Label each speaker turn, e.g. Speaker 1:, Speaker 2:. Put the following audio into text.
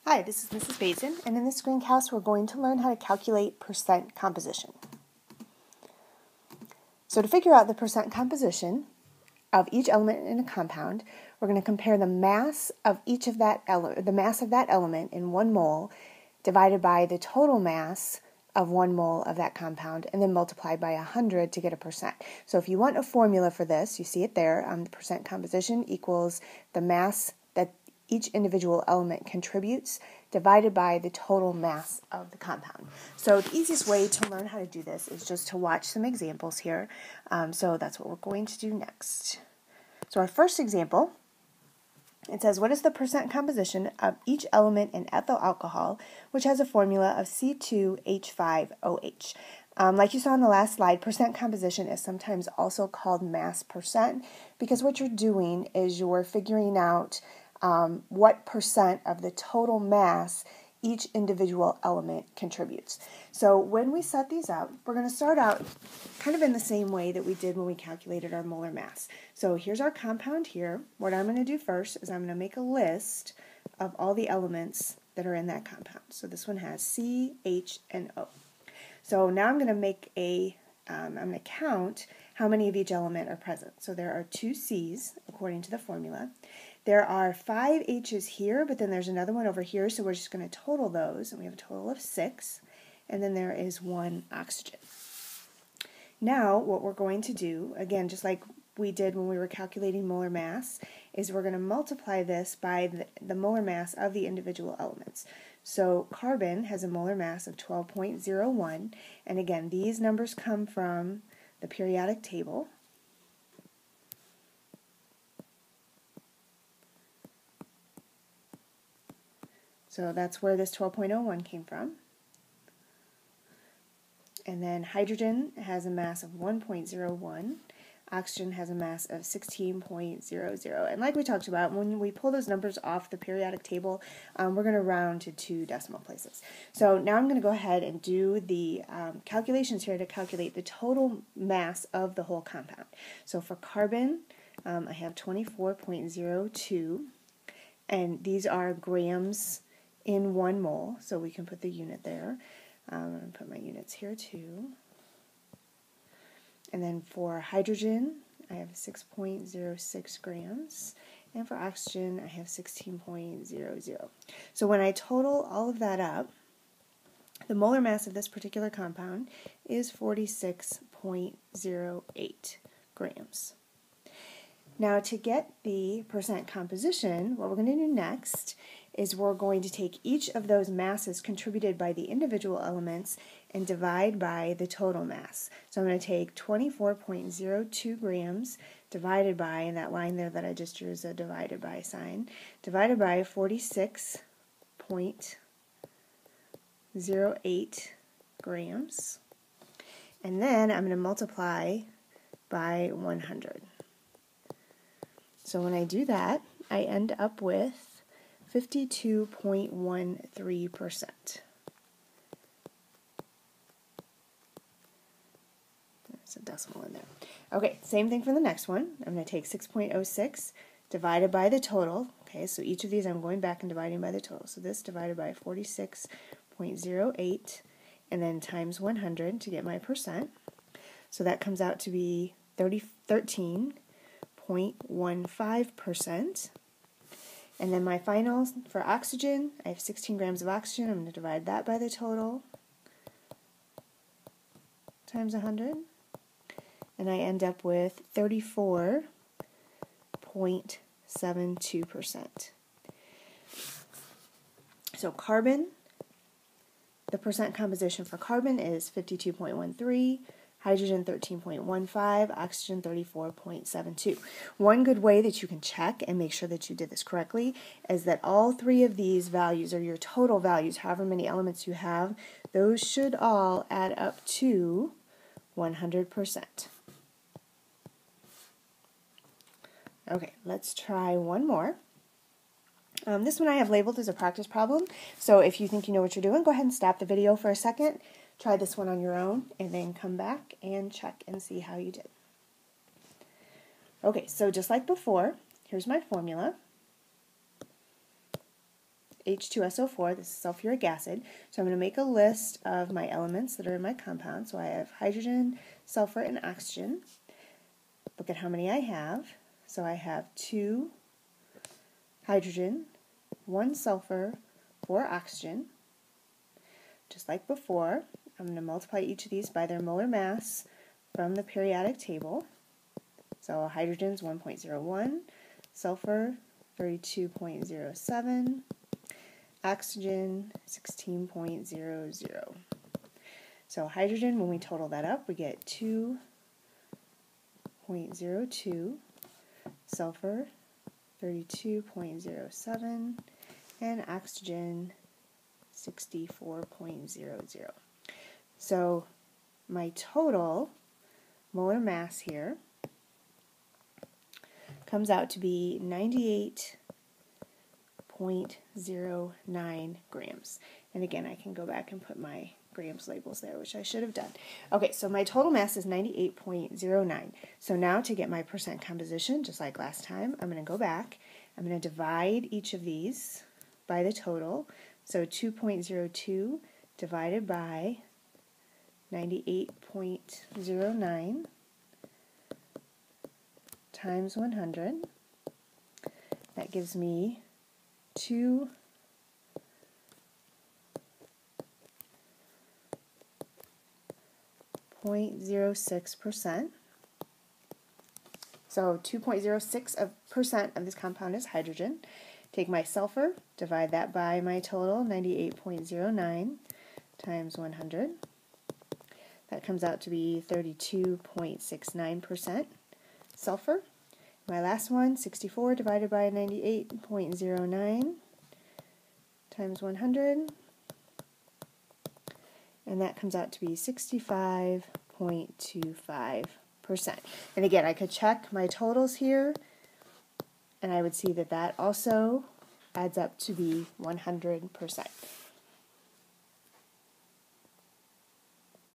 Speaker 1: Hi, this is Mrs. Bazin, and in this screencast we're going to learn how to calculate percent composition. So to figure out the percent composition of each element in a compound, we're going to compare the mass of each of that element in 1 mole divided by the total mass of 1 mole of that compound, and then multiply by 100 to get a percent. So if you want a formula for this, you see it there. The percent composition equals the mass that each individual element contributes divided by the total mass of the compound. So the easiest way to learn how to do this is just to watch some examples here. So that's what we're going to do next. So our first example, it says, what is the percent composition of each element in ethyl alcohol, which has a formula of C2H5OH? Like you saw on the last slide, percent composition is sometimes also called mass percent, because what you're doing is you're figuring out what percent of the total mass each individual element contributes. So when we set these out, we're going to start out kind of in the same way that we did when we calculated our molar mass. So here's our compound here. What I'm going to do first is I'm going to make a list of all the elements that are in that compound. So this one has C, H, and O. So now I'm going to make I'm going to count how many of each element are present. So there are 2 C's according to the formula. There are 5 H's here, but then there's another one over here, so we're just going to total those, and we have a total of 6, and then there is 1 oxygen. Now, what we're going to do, again, just like we did when we were calculating molar mass, is we're going to multiply this by the molar mass of the individual elements. So carbon has a molar mass of 12.01, and again, these numbers come from the periodic table. So that's where this 12.01 came from. And then hydrogen has a mass of 1.01. Oxygen has a mass of 16.00. And like we talked about, when we pull those numbers off the periodic table, we're going to round to 2 decimal places. So now I'm going to go ahead and do the calculations here to calculate the total mass of the whole compound. So for carbon, I have 24.02, and these are grams in 1 mole, so we can put the unit there. I'm going to put my units here too. And then for hydrogen, I have 6.06 grams, and for oxygen, I have 16.00. So when I total all of that up, the molar mass of this particular compound is 46.08 grams. Now to get the percent composition, what we're going to do next is we're going to take each of those masses contributed by the individual elements and divide by the total mass. So I'm going to take 24.02 grams divided by, and that line there that I just drew is a divided by sign, divided by 46.08 grams. And then I'm going to multiply by 100. So when I do that, I end up with 52.13%. There's a decimal in there. Okay, same thing for the next one. I'm going to take 6.06 divided by the total. Okay, so each of these I'm going back and dividing by the total. So this divided by 46.08 and then times 100 to get my percent. So that comes out to be 13.15%. And then my finals for oxygen, I have 16 grams of oxygen. I'm going to divide that by the total times 100. And I end up with 34.72%. So carbon, the percent composition for carbon is 52.13. Hydrogen 13.15, oxygen 34.72. One good way that you can check and make sure that you did this correctly is that all 3 of these values, or your total values, however many elements you have, those should all add up to 100%. Okay, let's try one more. This one I have labeled as a practice problem, so if you think you know what you're doing, go ahead and stop the video for a second. Try this one on your own, and then come back and check and see how you did. Okay, so just like before, here's my formula. H2SO4, this is sulfuric acid. So I'm going to make a list of my elements that are in my compound. So I have hydrogen, sulfur, and oxygen. Look at how many I have. So I have 2 hydrogen, 1 sulfur, 4 oxygen. Just like before, I'm going to multiply each of these by their molar mass from the periodic table. So hydrogen is 1.01, sulfur 32.07, oxygen 16.00. So hydrogen, when we total that up, we get 2.02, sulfur 32.07, and oxygen 64.00. So my total molar mass here comes out to be 98.09 grams. And again, I can go back and put my grams labels there, which I should have done. Okay, so my total mass is 98.09. So now to get my percent composition, just like last time, I'm going to go back. I'm going to divide each of these by the total. So 2.02 divided by 98.09 times 100. That gives me 2.06%. So 2.06% of this compound is hydrogen. Take my sulfur, divide that by my total, 98.09 times 100. That comes out to be 32.69% sulfur. My last one, 64 divided by 98.09 times 100. And that comes out to be 65.25%. And again, I could check my totals here, and I would see that that also adds up to be 100%.